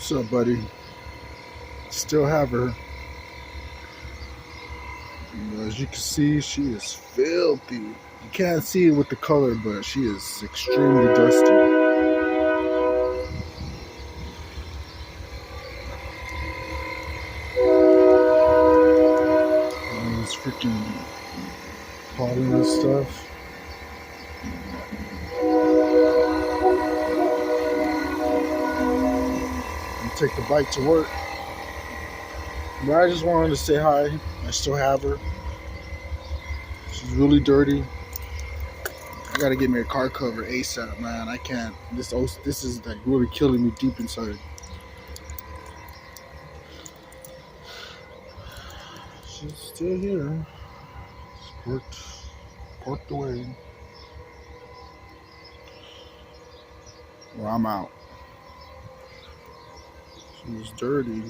What's up, buddy? Still have her. As you can see, she is filthy. You can't see it with the color, but she is extremely dusty. And it's freaking pollen and stuff. I take the bike to work. But I just wanted to say hi. I still have her. She's really dirty. I gotta get me a car cover ASAP, man. I can't. This is like really killing me deep inside. She's still here. Parked away. Well, I'm out. She was dirty.